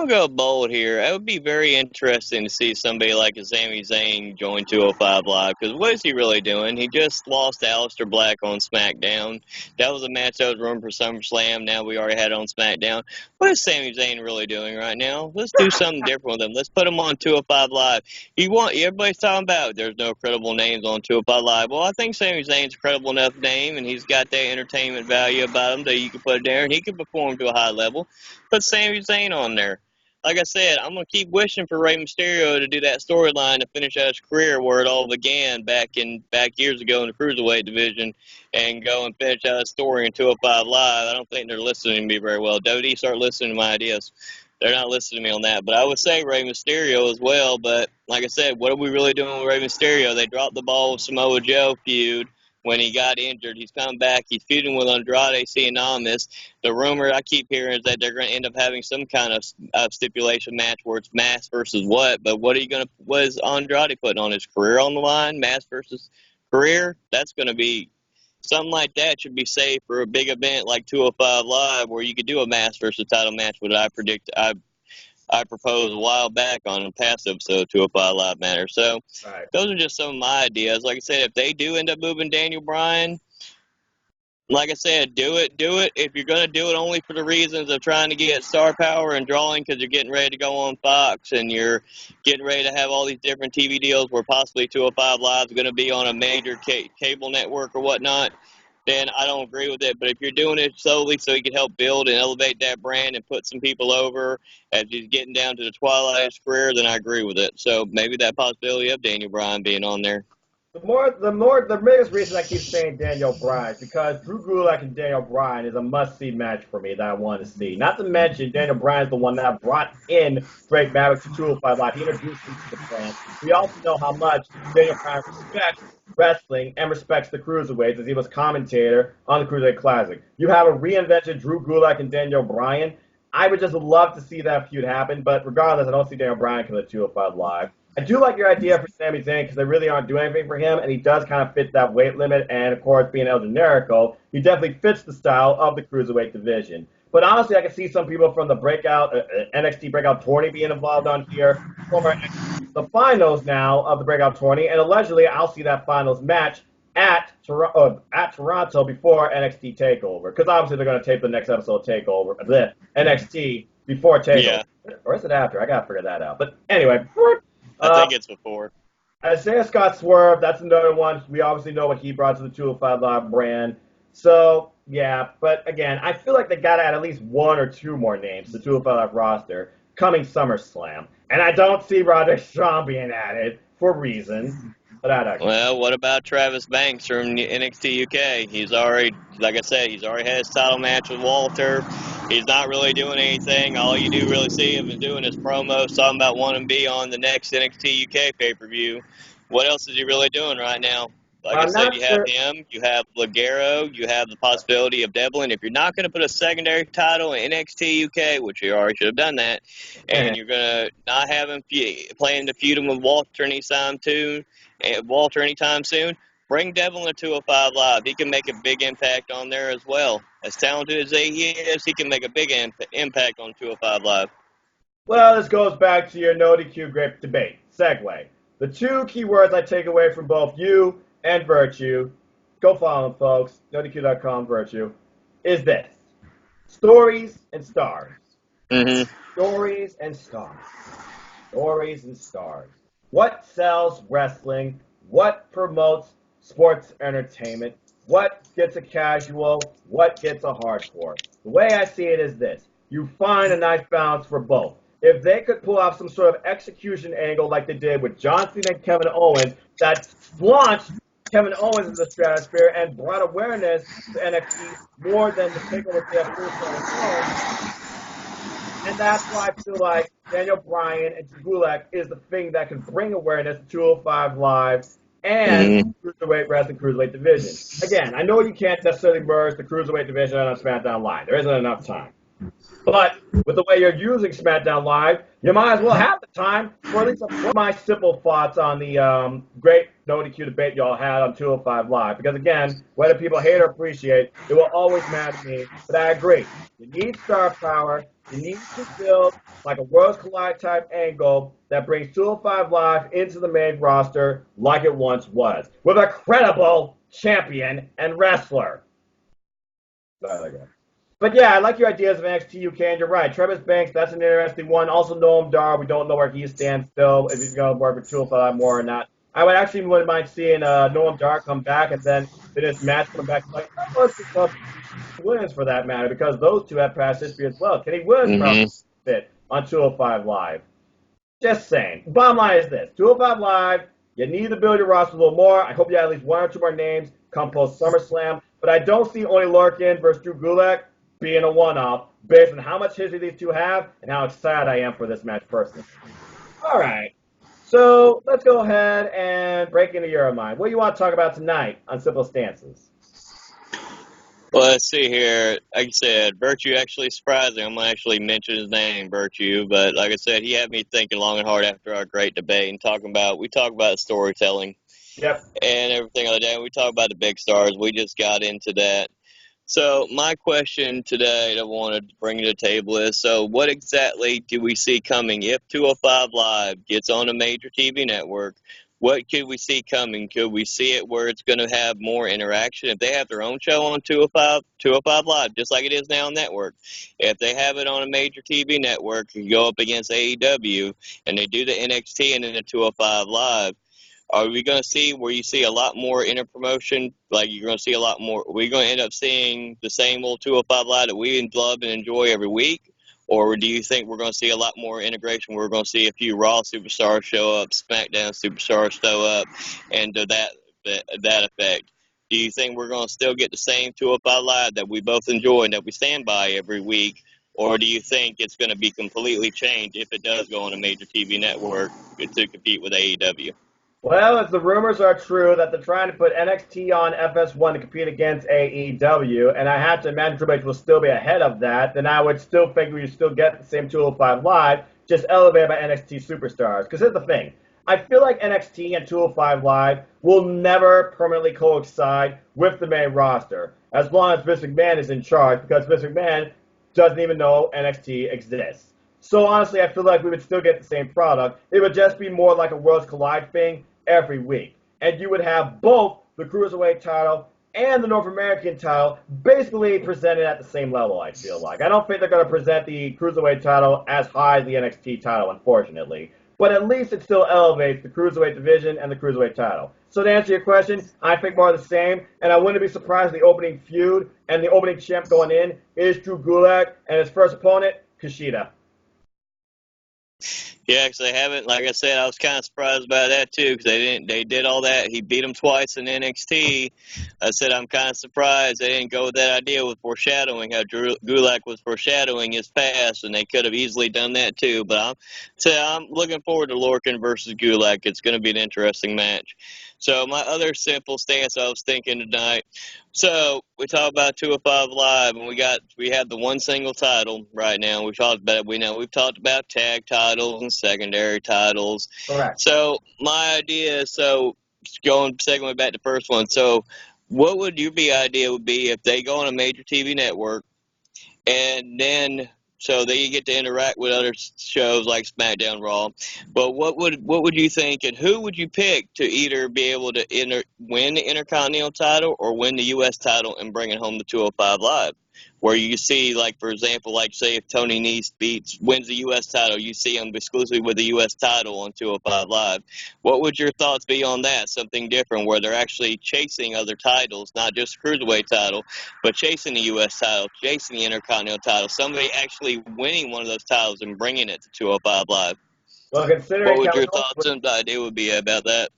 to go bold here. It would be very interesting to see somebody like a Sami Zayn join 205 Live, because what is he really doing? He just lost to Aleister Black on SmackDown. That was a match that was rumored for SummerSlam. Now we already had it on SmackDown. What is Sami Zayn really doing right now? Let's do something different with him. Let's put him on 205 Live. Everybody's talking about there's no credible names on 205 Live. Well, I think Sami Zayn's a credible enough name, and he's got that entertainment value about him that you can put it there, and he can perform to a high level. Put Sami Zayn on there. Like I said, I'm going to keep wishing for Rey Mysterio to do that storyline to finish out his career where it all began back years ago in the Cruiserweight division, and go and finish out his story in 205 Live. I don't think they're listening to me very well. WWE, start listening to my ideas. They're not listening to me on that. But I would say Rey Mysterio as well. But like I said, what are we really doing with Rey Mysterio? They dropped the ball with Samoa Joe feud. When he got injured, he's come back. He's feuding with Andrade Cien. The rumor I keep hearing is that they're going to end up having some kind of stipulation match where it's mask versus what. But what is Andrade putting on his career on the line? Mask versus career? That's going to be something like that. Should be safe for a big event like 205 Live, where you could do a mask versus title match. What I proposed a while back on a past episode of 205 Live Matter. So Those are just some of my ideas. Like I said, if they do end up moving Daniel Bryan, like I said, do it. If you're going to do it only for the reasons of trying to get star power and drawing because you're getting ready to go on Fox and you're getting ready to have all these different TV deals where possibly 205 Live is going to be on a major cable network or whatnot, then I don't agree with it. But if you're doing it solely so you can help build and elevate that brand and put some people over as he's getting down to the twilight of his career, then I agree with it. So maybe that possibility of Daniel Bryan being on there. The biggest reason I keep saying Daniel Bryan is because Drew Gulak and Daniel Bryan is a must-see match for me that I want to see. Not to mention, Daniel Bryan is the one that brought in Drake Maverick to 205 Live. He introduced him to the brand. We also know how much Daniel Bryan respects wrestling and respects the Cruiserweights, as he was commentator on the Cruiserweight Classic. You have a reinvented Drew Gulak and Daniel Bryan. I would just love to see that feud happen, but regardless, I don't see Daniel Bryan coming to 205 Live. I do like your idea for Sami Zayn because they really aren't doing anything for him, and he does kind of fit that weight limit, and of course, being El Generico, he definitely fits the style of the Cruiserweight division. But honestly, I can see some people from the NXT Breakout Tourney being involved on here, the finals now of the Breakout Tourney, and allegedly I'll see that finals match at Toronto before NXT TakeOver, because obviously they're going to tape the next episode of TakeOver, NXT before TakeOver. Yeah. Or is it after? I got to figure that out. But anyway, I think it's before. Isaiah Scott Swerve, that's another one. We obviously know what he brought to the 205 Live brand. So, yeah, but again, I feel like they got to add at least one or two more names to the 205 Live roster coming SummerSlam. And I don't see Roderick Strong being added for reasons. Well, what about Travis Banks from NXT UK? He's already, like I said, he's already had his title match with Walter. He's not really doing anything. All you do really see him is doing his promos, talking about wanting to be on the next NXT UK pay-per-view. What else is he really doing right now? Like I I'm said, not you have sure. him, you have Ligero, you have the possibility of Devlin. If you're not going to put a secondary title in NXT UK, which you already should have done that, and you're going to not have him playing the feud with Walter anytime soon, bring Devlin to 205 Live. He can make a big impact on there as well. As talented as he is, he can make a big impact on 205 Live. Well, this goes back to your NoDQ Great Debate. Segue. The two key words I take away from both you and Virtue, go follow them, folks, NoDQ.com, Virtue, is this. Stories and stars. Mm-hmm. Stories and stars. Stories and stars. What sells wrestling? What promotes sports entertainment? What gets a casual? What gets a hardcore? The way I see it is this. You find a nice balance for both. If they could pull off some sort of execution angle like they did with John Cena and Kevin Owens that launched Kevin Owens in the stratosphere and brought awareness to NXT more than the takeover they have first alone. And that's why I feel like Daniel Bryan and Gulak is the thing that can bring awareness to 205 Live and Cruiserweight Wrestling Cruiserweight Division. Again, I know you can't necessarily merge the Cruiserweight Division on SmackDown Live. There isn't enough time. But with the way you're using SmackDown Live, you might as well have the time for at least my simple thoughts on the great NoDQ debate y'all had on 205 Live. Because again, whether people hate or appreciate, it will always matter to me. But I agree. You need star power. You need to build like a Worlds Collide type angle that brings 205 Live into the main roster like it once was, with a credible champion and wrestler. But yeah, I like your ideas of NXT UK, and you're right. Travis Banks, that's an interesting one. Also, Noam Dar, we don't know where he stands still, if he's going to work with 205 more or not. I would actually wouldn't mind seeing Noam Dar come back and then finish match come back like, let's discuss Williams for that matter, because those two have past history as well. Kenny Williams probably fit on 205 Live. Just saying. Bottom line is this. 205 Live, you need to build your roster a little more. I hope you have at least one or two more names come post SummerSlam. But I don't see Oney Lorcan versus Drew Gulak being a one-off based on how much history these two have and how excited I am for this match personally. All right. So let's go ahead and break into your mind. What do you want to talk about tonight on Simple Stances? Well, let's see here. Like I said, Virtue actually surprised me. I'm going to actually mention his name, Virtue. But like I said, he had me thinking long and hard after our great debate and we talk about storytelling. Yep. And everything other day. We talk about the big stars. We just got into that. So my question today that I wanted to bring to the table is, so what exactly do we see coming if 205 Live gets on a major TV network? What could we see coming? Could we see it where it's going to have more interaction? If they have their own show on 205 Live, just like it is now on network, if they have it on a major TV network and go up against AEW and they do the NXT and then the 205 Live, are we going to see where you see a lot more inter-promotion? Like you're going to see a lot more. Are we going to end up seeing the same old 205 Live that we love and enjoy every week? Or do you think we're going to see a lot more integration? We're going to see a few Raw superstars show up, SmackDown superstars show up, and to that effect. Do you think we're going to still get the same 205 Live that we both enjoy and that we stand by every week? Or do you think it's going to be completely changed if it does go on a major TV network to compete with AEW? Well, if the rumors are true that they're trying to put NXT on FS1 to compete against AEW, and I have to imagine Triple H will still be ahead of that, then I would still think we would still get the same 205 Live, just elevated by NXT superstars. Because here's the thing. I feel like NXT and 205 Live will never permanently coincide with the main roster, as long as Vince McMahon is in charge, because Vince McMahon doesn't even know NXT exists. So honestly, I feel like we would still get the same product. It would just be more like a Worlds Collide thing every week. And you would have both the Cruiserweight title and the North American title basically presented at the same level, I feel like. I don't think they're going to present the Cruiserweight title as high as the NXT title, unfortunately. But at least it still elevates the Cruiserweight division and the Cruiserweight title. So to answer your question, I think more of the same. And I wouldn't be surprised if the opening feud and the opening champ going in is Drew Gulak and his first opponent, Kushida. Yeah, because they haven't. Like I said, I was kind of surprised by that too, because they did all that. He beat him twice in NXT. I said I'm kind of surprised they didn't go with that idea with foreshadowing, how Gulak was foreshadowing his past, and they could have easily done that too. But I'm looking forward to Lorcan versus Gulak. It's going to be an interesting match. So my other simple stance I was thinking tonight. So we talk about 205 Live, and we have the one single title right now. We've talked about we've talked about tag titles and secondary titles. Correct. So my idea is segueing back to the first one. So what would your idea would be if they go on a major TV network, and then so they get to interact with other shows like SmackDown, Raw. But what would you think, and who would you pick to either be able to win the Intercontinental title or win the U.S. title and bring it home to 205 Live? Where you see, like, for example, like, say if Tony Nese wins the U.S. title, you see him exclusively with the U.S. title on 205 Live. What would your thoughts be on that? Something different where they're actually chasing other titles, not just the Cruiserweight title, but chasing the U.S. title, chasing the Intercontinental title, somebody actually winning one of those titles and bringing it to 205 Live. Well, considering what would your thoughts and idea would be about that?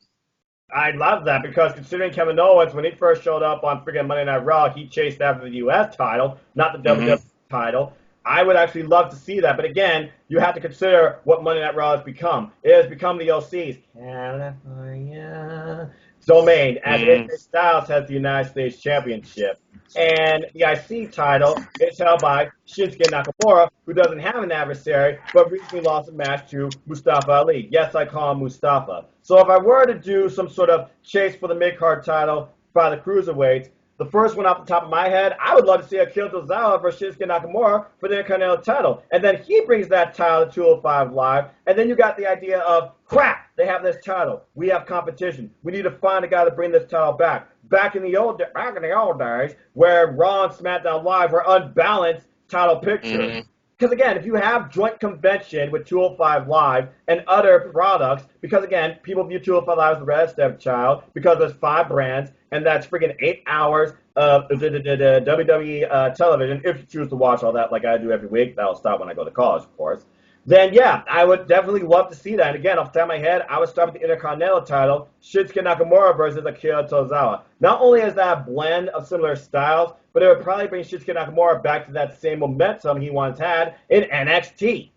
I'd love that, because considering Kevin Owens, when he first showed up on freaking Monday Night Raw, he chased after the U.S. title, not the WWE title. I would actually love to see that. But again, you have to consider what Monday Night Raw has become. It has become the OC's California domain, as AJ Styles has the United States Championship. And the IC title is held by Shinsuke Nakamura, who doesn't have an adversary, but recently lost a match to Mustafa Ali. Yes, I call him Mustafa. So if I were to do some sort of chase for the mid-card title by the Cruiserweights, the first one off the top of my head, I would love to see Akira Tozawa versus Shinsuke Nakamura for the Intercontinental title. And then he brings that title to 205 Live. And then you got the idea of, crap, they have this title. We have competition. We need to find a guy to bring this title back. Back in the old days, where Raw and SmackDown Live were unbalanced title pictures. Because, again, if you have joint convention with 205 Live and other products, because, again, people view 205 Live as the red stepchild because there's 5 brands, and that's freaking 8 hours of WWE television, if you choose to watch all that like I do every week. That'll stop when I go to college, of course. Then, yeah, I would definitely love to see that. And, again, off the top of my head, I would start with the Intercontinental title, Shinsuke Nakamura versus Akira Tozawa. Not only is that a blend of similar styles, but it would probably bring Shinsuke Nakamura back to that same momentum he once had in NXT.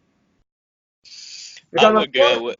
I would go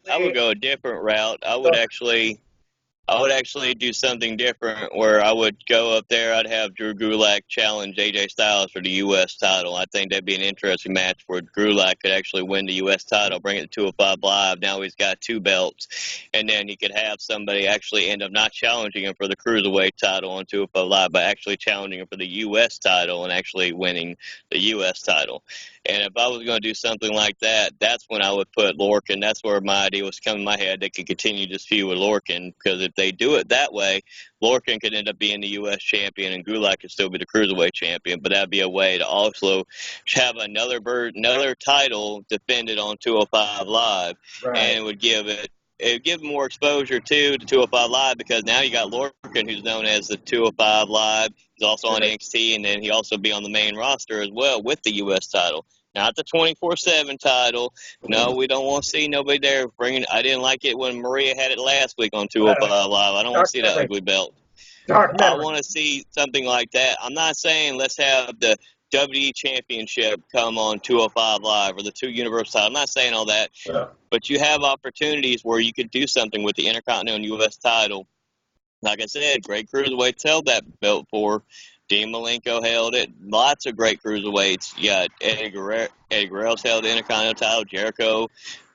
a different route. I would actually do something different where I would go up there. I'd have Drew Gulak challenge AJ Styles for the U.S. title. I think that'd be an interesting match where Gulak could actually win the U.S. title, bring it to 205 Live. Now he's got 2 belts. And then he could have somebody actually end up not challenging him for the Cruiserweight title on 205 Live, but actually challenging him for the U.S. title and actually winning the U.S. title. And if I was going to do something like that, that's when I would put Lorcan. That's where my idea was coming in my head. They could continue this feud with Lorcan, because if they do it that way, Lorcan could end up being the U.S. champion and Gulak could still be the Cruiserweight champion. But that'd be a way to also have another title defended on 205 Live. Right. And it would give more exposure to 205 Live, because now you got Lorcan, who's known as the 205 Live. He's also on NXT, and then he'll also be on the main roster as well with the U.S. title. Not the 24/7 title. No, we don't want to see nobody there bringing. I didn't like it when Maria had it last week on 205 Live. I don't want to see that ugly belt. I want to see something like that. I'm not saying let's have the WWE Championship come on 205 Live or the 2 Universal title. I'm not saying all that. Yeah. But you have opportunities where you could do something with the Intercontinental U.S. title. Like I said, great cruiserweights held that belt for. Dean Malenko held it. Lots of great cruiserweights. You got Eddie Guerrero's held the Intercontinental title. Jericho,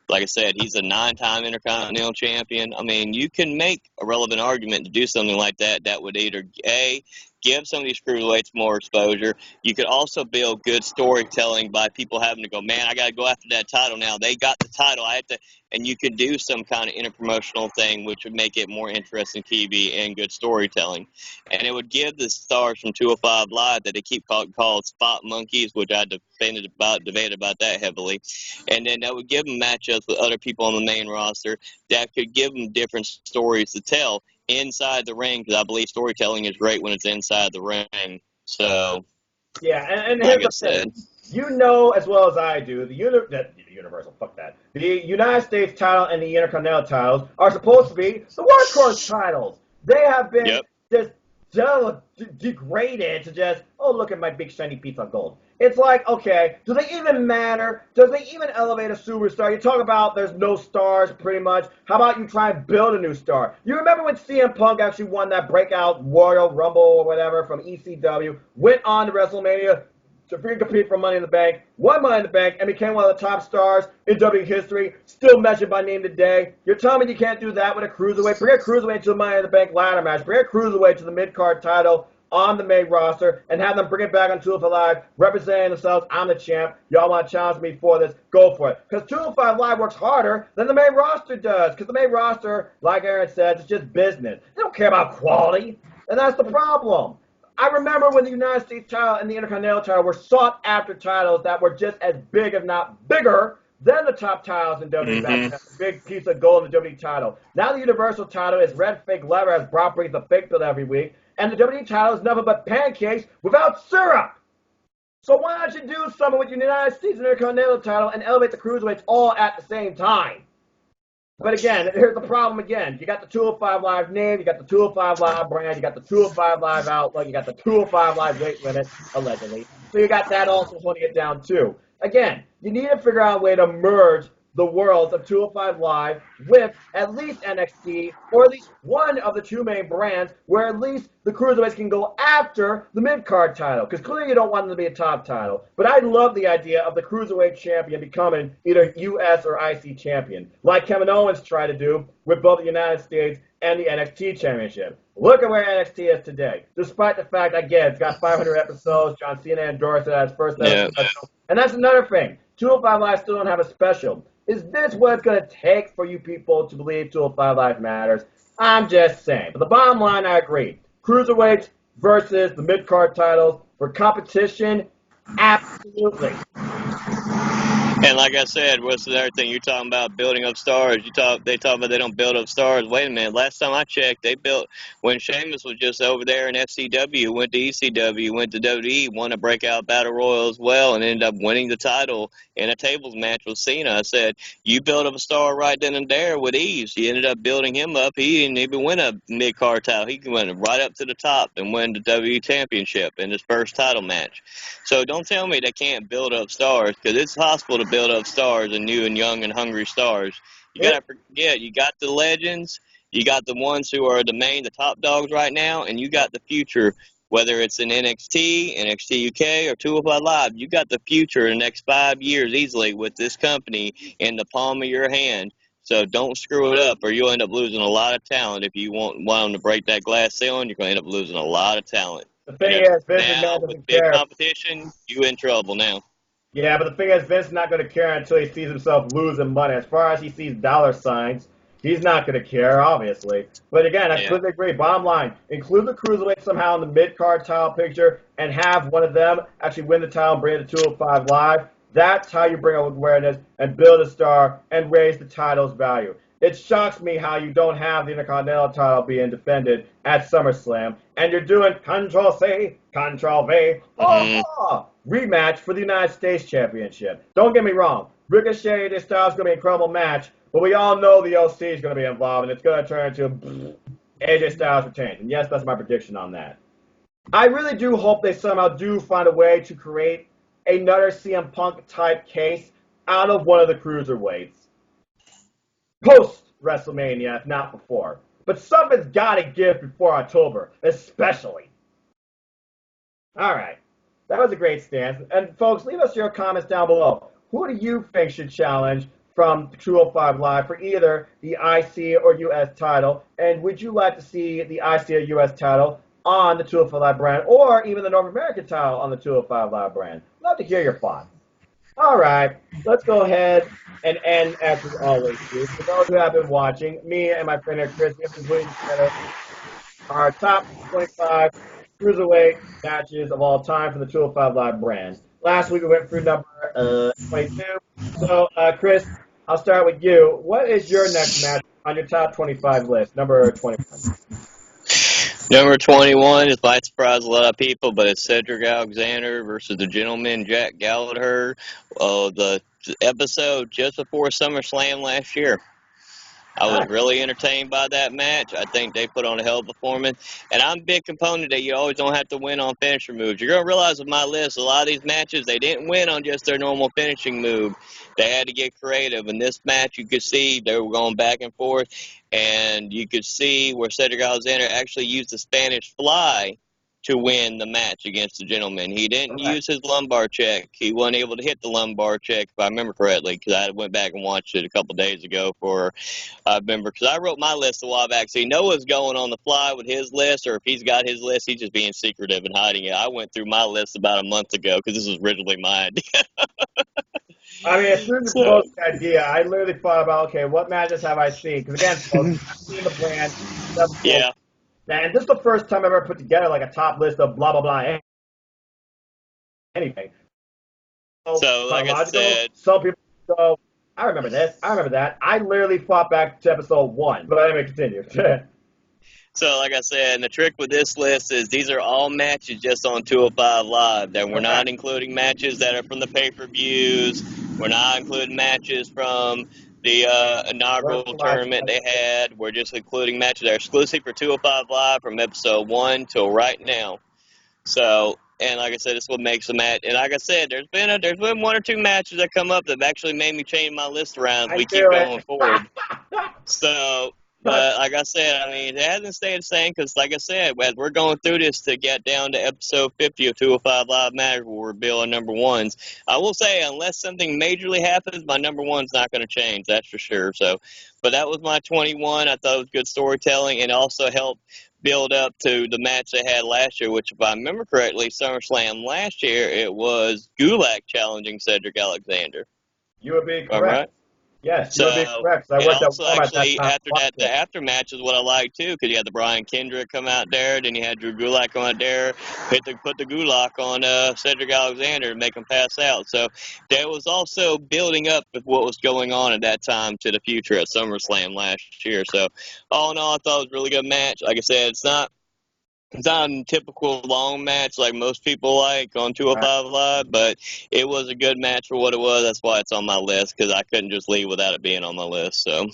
like I said, he's a 9-time Intercontinental champion. I mean, you can make a relevant argument to do something like that. That would either, A, give some of these cruiserweights more exposure. You could also build good storytelling by people having to go, man, I got to go after that title now. They got the title. I have to, and you could do some kind of interpromotional thing, which would make it more interesting TV and good storytelling. And it would give the stars from 205 Live that they keep called spot monkeys, which I debated about that heavily. And then that would give them matchups with other people on the main roster that could give them different stories to tell inside the ring, because I believe storytelling is great when it's inside the ring. So, yeah, and like I said, you know as well as I do, the Universal, fuck that. The United States title and the Intercontinental titles are supposed to be the workhorse titles. They have been just degraded to just, oh, look at my big shiny piece of gold. It's like, okay, do they even matter? Does they even elevate a superstar? You talk about there's no stars, pretty much. How about you try and build a new star? You remember when CM Punk actually won that breakout Royal Rumble or whatever from ECW, went on to WrestleMania to freaking compete for Money in the Bank, won Money in the Bank, and became one of the top stars in WWE history, still mentioned by name today. You're telling me you can't do that with a Cruiserweight? Forget Cruiserweight to the Money in the Bank ladder match. Forget Cruiserweight to the mid-card title on the main roster and have them bring it back on 205 Live, representing themselves. I'm the champ. Y'all want to challenge me for this? Go for it. Because 205 Live works harder than the main roster does. Because the main roster, like Aaron says, is just business. They don't care about quality. And that's the problem. I remember when the United States title and the Intercontinental title were sought-after titles that were just as big, if not bigger, than the top titles in WWE. Back big piece of gold in the WWE title. Now the Universal title is red fake leather as Brock brings the fake build every week. And the WWE title is nothing but pancakes without syrup. So why don't you do something with your United States Intercontinental title and elevate the Cruiserweights all at the same time? But again, here's the problem again. You got the 205 Live name, you got the 205 Live brand, you got the 205 Live outlook, you got the 205 Live weight limit, allegedly. So you got that also holding it down too. Again, you need to figure out a way to merge the worlds of 205 Live with at least NXT, or at least one of the two main brands, where at least the Cruiserweights can go after the mid-card title, because clearly you don't want them to be a top title. But I love the idea of the Cruiserweight champion becoming either US or IC champion, like Kevin Owens tried to do with both the United States and the NXT championship. Look at where NXT is today, despite the fact, again, it's got 500 episodes, John Cena endorsed it as first ever special. And that's another thing. 205 Live still don't have a special. Is this what it's going to take for you people to believe 205 Live matters? I'm just saying. But the bottom line, I agree. Cruiserweights versus the mid-card titles for competition, absolutely. And like I said, what's the other thing? You're talking about building up stars. They talk about they don't build up stars. Wait a minute. Last time I checked, they built, when Sheamus was just over there in FCW, went to ECW, went to WWE, won a breakout battle royal as well, and ended up winning the title in a tables match with Cena. I said, you build up a star right then and there with ease. You ended up building him up. He didn't even win a mid-card title. He went right up to the top and win the WWE Championship in his first title match. So don't tell me they can't build up stars, because it's possible to build up stars and new and young and hungry stars. You got to forget, you got the legends, you got the ones who are the top dogs right now, and you got the future, whether it's in NXT, NXT UK, or 205 Live. You got the future in the next 5 years easily with this company in the palm of your hand. So don't screw it up, or you'll end up losing a lot of talent. If you want them to break that glass ceiling, you're going to end up losing a lot of talent. The thing is, Vince now, doesn't with big care. competition, you in trouble now. Yeah, but the thing is, Vince is not going to care until he sees himself losing money. As far as he sees dollar signs, he's not going to care, obviously. But again, I completely agree. Bottom line, include the Cruiserweight somehow in the mid-card title picture and have one of them actually win the title and bring it to 205 Live. That's how you bring awareness and build a star and raise the title's value. It shocks me how you don't have the Intercontinental title being defended at SummerSlam, and you're doing Control-C, Control-V, rematch for the United States Championship. Don't get me wrong. Ricochet and Styles is going to be an incredible match, but we all know the OC is going to be involved, and it's going to turn into AJ Styles retains. And yes, that's my prediction on that. I really do hope they somehow do find a way to create another CM Punk type case out of one of the Cruiserweights. Post-WrestleMania, if not before. But something's got to give before October, especially. All right. That was a great stance. And, folks, leave us your comments down below. Who do you think should challenge from 205 Live for either the IC or US title? And would you like to see the IC or US title on the 205 Live brand, or even the North American title on the 205 Live brand? Love to hear your thoughts. All right, let's go ahead and end as we always do. For those who have been watching, me and my friend Chris, we have been putting together our top 25 Cruiserweight matches of all time for the 205 Live brand. Last week we went through number 22. So, Chris, I'll start with you. What is your next match on your top 25 list, number 21? Number 21 is might surprise a lot of people, but it's Cedric Alexander versus the gentleman Jack Gallagher. The episode just before SummerSlam last year. I was really entertained by that match. I think they put on a hell of a performance. And I'm a big component that you always don't have to win on finisher moves. You're going to realize with my list, a lot of these matches, they didn't win on just their normal finishing move. They had to get creative. In this match, you could see they were going back and forth. And you could see where Cedric Alexander actually used the Spanish fly to win the match against the gentleman. He didn't use his lumbar check. He wasn't able to hit the lumbar check, if I remember correctly, because I went back and watched it a couple days ago I remember, because I wrote my list a while back, so he knows what's going on the fly with his list, or if he's got his list, he's just being secretive and hiding it. I went through my list about a month ago, because this was originally my idea. I mean, as soon as you proposed the idea, I literally thought about, okay, what matches have I seen? Because again, folks, I've seen the brand. Yeah. And this is the first time I've ever put together like a top list of blah, blah, blah, anything. So like I said, some people go, I remember this, I remember that. I literally fought back to episode 1, but anyway, continue. So, like I said, and the trick with this list is these are all matches just on 205 Live. That we're not including matches that are from the pay-per-views. We're not including matches from the inaugural tournament they had. We're just including matches that are exclusive for 205 Live from episode 1 till right now. So, and like I said, this is what makes the match. And like I said, there's been 1 or 2 matches that come up that have actually made me change my list around as we keep going forward. So. But like I said, I mean, it hasn't stayed the same because, like I said, as we're going through this to get down to episode 50 of 205 Live Matters, we'll reveal our number ones. I will say, unless something majorly happens, my number one's not going to change, that's for sure. So, but that was my 21. I thought it was good storytelling and also helped build up to the match they had last year, which, if I remember correctly, SummerSlam last year, it was Gulak challenging Cedric Alexander. You would be correct. All right? Yes, you would be correct. I and also, actually, after that, the aftermatch is what I like, too, because you had the Brian Kendrick come out there, then you had Drew Gulak come out there, put the Gulak on Cedric Alexander to make him pass out. So there was also building up with what was going on at that time to the future at SummerSlam last year. So all in all, I thought it was a really good match. Like I said, it's not a typical long match like most people like on 205 Live, but it was a good match for what it was. That's why it's on my list, because I couldn't just leave without it being on my list. So,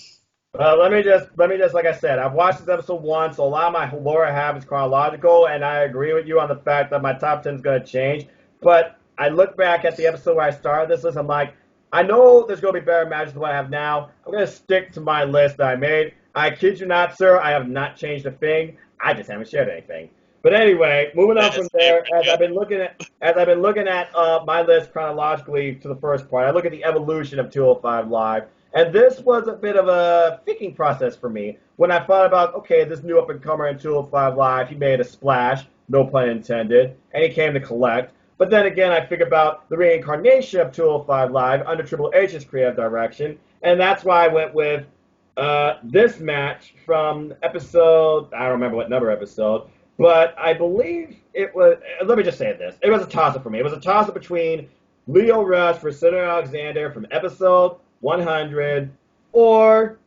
let me just, like I said, I've watched this episode 1, so a lot of my lore I have is chronological, and I agree with you on the fact that my top 10 is going to change. But I look back at the episode where I started this list, I'm like, I know there's going to be better matches than what I have now. I'm going to stick to my list that I made. I kid you not, sir, I have not changed a thing. I just haven't shared anything. But anyway, moving on from there, as I've been looking at my list chronologically to the first part, I look at the evolution of 205 Live, and this was a bit of a thinking process for me when I thought about, okay, this new up-and-comer in 205 Live, he made a splash, no pun intended, and he came to collect. But then again, I think about the reincarnation of 205 Live under Triple H's creative direction, and that's why I went with this match from episode, I don't remember what number episode, but I believe it was, let me just say this, it was a toss-up for me. It was a toss-up between Leo Rush for Cedric Alexander from episode 100 or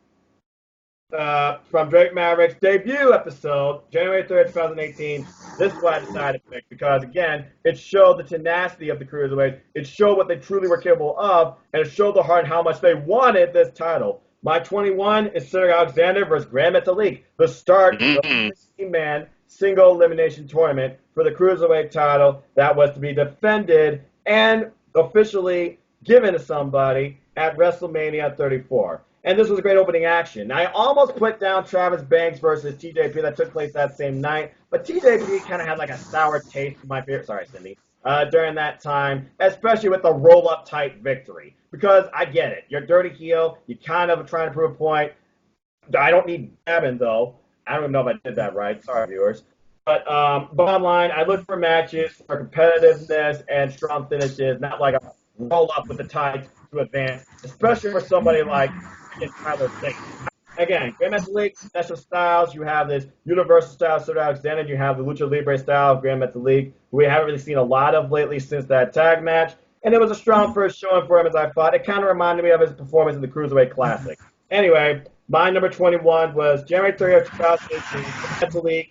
from Drake Maverick's debut episode, January 3rd, 2018. This is what I decided to pick because, again, it showed the tenacity of the Cruiserweight. It showed what they truly were capable of, and it showed the heart and how much they wanted this title. My 21 is Cedric Alexander versus Grand Metalik, the start of the 16-man single elimination tournament for the Cruiserweight title that was to be defended and officially given to somebody at WrestleMania 34. And this was a great opening action. Now, I almost put down Travis Banks versus TJP that took place that same night, but TJP kind of had like a sour taste for my favorite, sorry, Cindy, during that time, especially with the roll-up type victory. Because I get it. You're dirty heel. You kind of trying to prove a point. I don't need Gavin, though. I don't even know if I did that right. Sorry, viewers. But bottom line, I look for matches for competitiveness and strong finishes, not like a roll-up with the tides to advance, especially for somebody like Tyler State. Again, Grand Metalik, special styles. You have this Universal style of Cedric Alexander. You have the Lucha Libre style of Grand Metalik, who we haven't really seen a lot of lately since that tag match. And it was a strong first showing for him, as I thought. It kind of reminded me of his performance in the Cruiserweight Classic. Anyway, my number 21 was January 30th, 2018, Metalik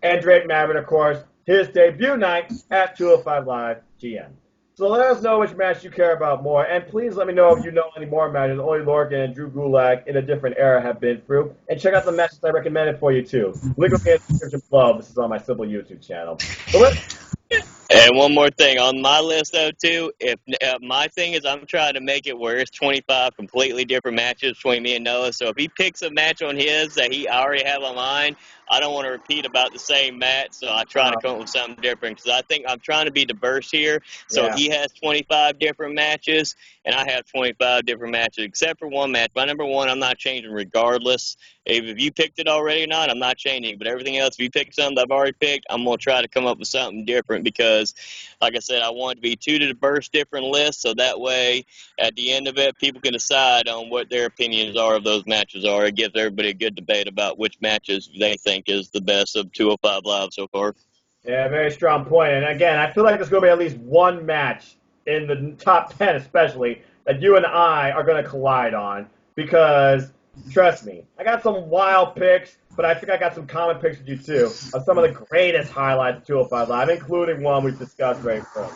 and Drake Maverick, of course, his debut night at 205 Live GM. So let us know which match you care about more, and please let me know if you know any more matches Oli Lorcan and Drew Gulak in a different era have been through, and check out the matches I recommended for you too. Link will be in the description below. This is on my simple YouTube channel. But And one more thing on my list, though, too. If my thing is, I'm trying to make it where it's 25 completely different matches between me and Noah. So if he picks a match on his that I already have on mine, I don't want to repeat about the same match. So I try to come up with something different because I think I'm trying to be diverse here. So yeah. he has 25 different matches, and I have 25 different matches, except for one match. My number one, I'm not changing regardless. If you picked it already or not, I'm not changing. But everything else, if you pick something I've already picked, I'm going to try to come up with something different because, like I said, I want it to be two diverse different lists. So that way, at the end of it, people can decide on what their opinions are of those matches are. It gives everybody a good debate about which matches they think is the best of 205 Live so far. Yeah, very strong point. And again, I feel like there's going to be at least one match in the top 10 especially that you and I are going to collide on because, trust me, I got some wild picks, but I think I got some common picks with you too of some of the greatest highlights of 205 Live, including one we've discussed very thoroughly.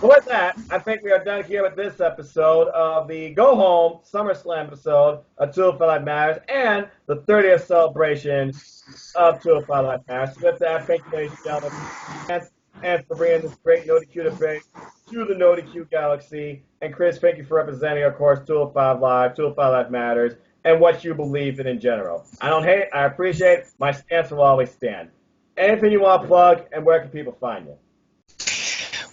But with that, I think we are done here with this episode of the Go Home Summerslam episode of 205 Live Matters and the 30th celebration of 205 Live Matters. So with that, thank you, ladies and gentlemen, and for bringing this great NoDQ debate to the NoDQ Galaxy. And Chris, thank you for representing, of course, 205 Live, 205 Live Matters, and what you believe in general. I don't hate, I appreciate, my stance will always stand. Anything you want to plug, and where can people find you?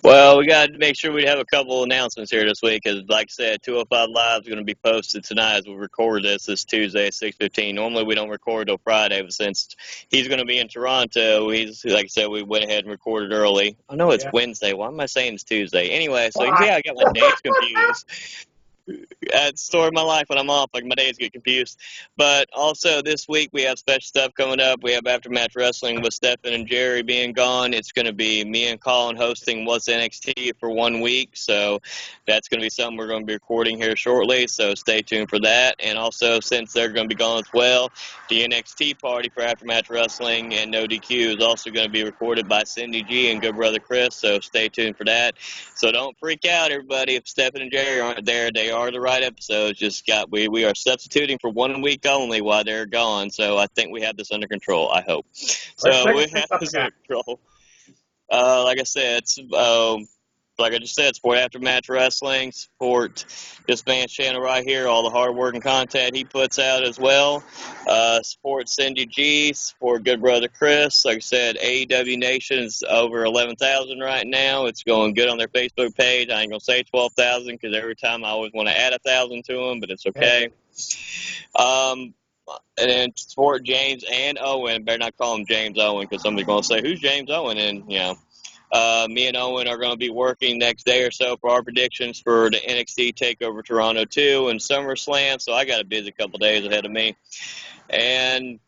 Well, we got to make sure we have a couple announcements here this week because, like I said, 205 Live is going to be posted tonight as we record this Tuesday at 6:15. Normally, we don't record till Friday, but since he's going to be in Toronto, like I said, we went ahead and recorded early. I know it's Wednesday. Why am I saying it's Tuesday? Anyway, so you see how I got my days confused. At the story of my life when I'm off, like my days get confused. But also this week we have special stuff coming up. We have Aftermatch Wrestling with Stephen and Jerry being gone. It's going to be me and Colin hosting What's NXT for 1 week. So that's going to be something we're going to be recording here shortly. So stay tuned for that. And also, since they're going to be gone as well, the NXT party for Aftermatch Wrestling and NoDQ is also going to be recorded by Cindy G and good brother Chris. So stay tuned for that. So don't freak out, everybody. If Stephen and Jerry aren't there, they are the right episodes. We are substituting for 1 week only while they're gone. So I think we have this under control. I hope. So we have this under control. Like I said, like I just said, support Aftermatch Wrestling, support this man's channel right here, all the hard work and content he puts out as well. Support Cindy G, support good brother Chris. Like I said, AEW Nation is over 11,000 right now. It's going good on their Facebook page. I ain't going to say 12,000 because every time I always want to add 1,000 to them, but it's okay. And then support James and Owen. Better not call him James Owen because somebody's going to say, who's James Owen? And, you know. Me and Owen are going to be working next day or so for our predictions for the NXT TakeOver Toronto 2 and SummerSlam, so I got a busy couple days ahead of me. And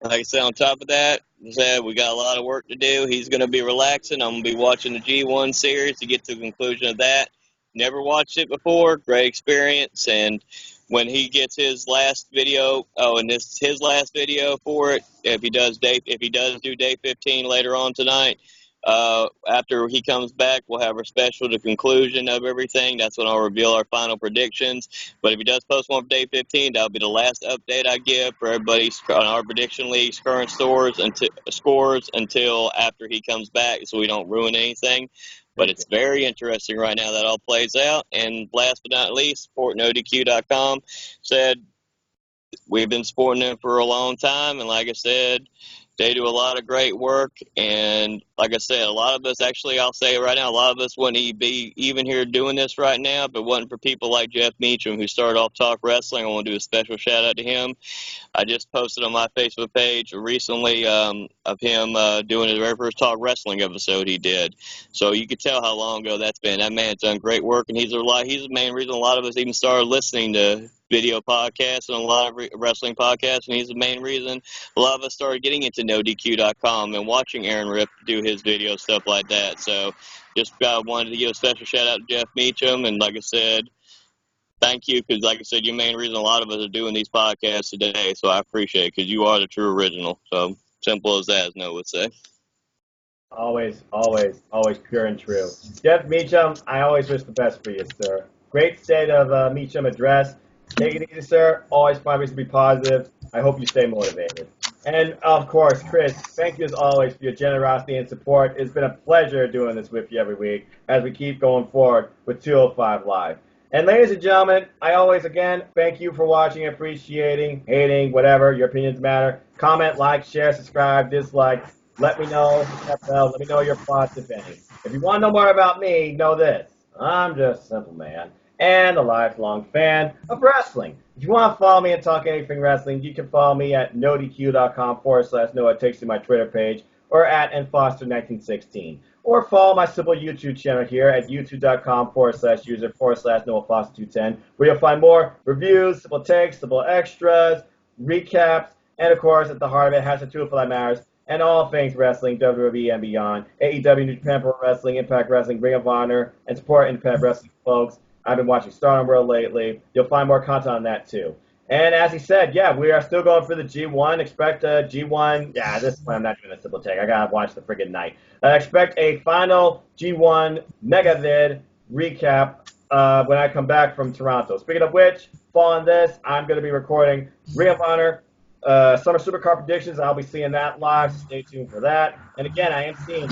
like I said, on top of that, we got a lot of work to do. He's going to be relaxing. I'm going to be watching the G1 series to get to the conclusion of that. Never watched it before. Great experience. And when he gets his last video, and this is his last video for it, if he does do day 15 later on tonight, after he comes back, we'll have our special, the conclusion of everything. That's when I'll reveal our final predictions. But if he does post one for day 15, that'll be the last update I give for everybody on our prediction league's current scores until after he comes back, so we don't ruin anything. But it's very interesting right now that all plays out. And last but not least, support NoDQ.com. We've been supporting them for a long time, and like I said, they do a lot of great work, and like I said, a lot of us, actually, I'll say it right now, a lot of us wouldn't be even here doing this right now if it wasn't for people like Jeff Meacham, who started off Talk Wrestling. I want to do a special shout-out to him. I just posted on my Facebook page recently of him doing his very first Talk Wrestling episode he did. So you could tell how long ago that's been. That man's done great work, and he's the main reason a lot of us even started listening to video podcasts and a lot of wrestling podcasts, and he's the main reason a lot of us started getting into NoDQ.com and watching Aaron Rip do his videos, stuff like that. So just wanted to give a special shout-out to Jeff Meacham, and like I said, thank you, because like I said, you're the main reason a lot of us are doing these podcasts today, so I appreciate it, because you are the true original. So simple as that, as Noah would say. Always, always, always pure and true. Jeff Meacham, I always wish the best for you, sir. Great state of Meacham address. Take it easy, sir. Always find ways to be positive. I hope you stay motivated. And, of course, Chris, thank you as always for your generosity and support. It's been a pleasure doing this with you every week as we keep going forward with 205 Live. And ladies and gentlemen, I always, again, thank you for watching, appreciating, hating, whatever. Your opinions matter. Comment, like, share, subscribe, dislike. Let me know. Hit that bell. Let me know your thoughts, if any. If you want to know more about me, know this. I'm just a simple man and a lifelong fan of wrestling. If you want to follow me and talk anything wrestling, you can follow me at nodq.com/Noah. It takes you to my Twitter page, or at nfoster1916. Or follow my simple YouTube channel here at youtube.com/user/NoahFoster210, where you'll find more reviews, simple takes, simple extras, recaps, and of course, at the heart of it, has the tool for that matters, and all things wrestling, WWE and beyond, AEW, New Japan Pro Wrestling, Impact Wrestling, Ring of Honor, and support independent wrestling folks. I've been watching Stardom World lately. You'll find more content on that too. And as he said, yeah, we are still going for the G1. Expect a G1. Yeah, this one I'm not doing a simple take. I gotta watch the friggin' night. Expect a final G1 mega vid recap when I come back from Toronto. Speaking of which, following this, I'm going to be recording Ring of Honor Summer Supercard predictions. I'll be seeing that live, so stay tuned for that. And again, I am seeing.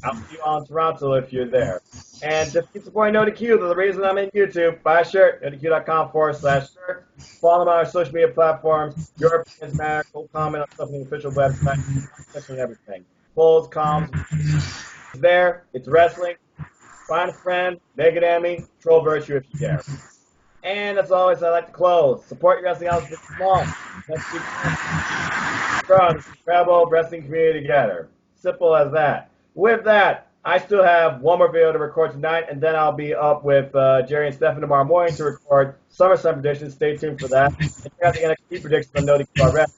I'll see you all in Toronto if you're there. And just keep supporting NoDQ. They're the reason I'm in YouTube. Buy a shirt, nodq.com/shirt. Follow them on our social media platforms. Your opinions matter. Go comment on stuff on the official website. Especially everything. Polls, comms. It's there. It's wrestling. Find a friend. Make an enemy. Troll virtue if you dare. And as always, I like to close. Support your wrestling house. It's small. Let's keep growing this incredible wrestling community together. Simple as that. With that, I still have one more video to record tonight, and then I'll be up with Jerry and Stephen tomorrow morning to record Summerslam predictions. Stay tuned for that. And check out the NXT predictions on NoDQ already.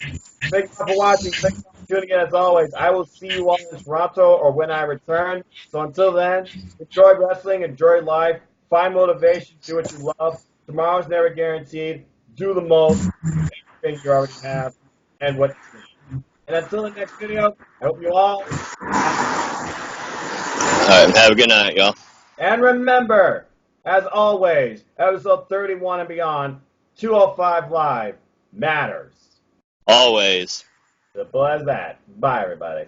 Thank you for watching. Thank you for tuning in as always. I will see you all in Toronto or when I return. So until then, enjoy wrestling, enjoy life, find motivation, do what you love. Tomorrow's never guaranteed. Do the most, everything you already have, and what you need. And until the next video, I hope you all. All right, have a good night, y'all. And remember, as always, episode 31 and beyond, 205 Live matters. Always. Simple as that. Bye, everybody.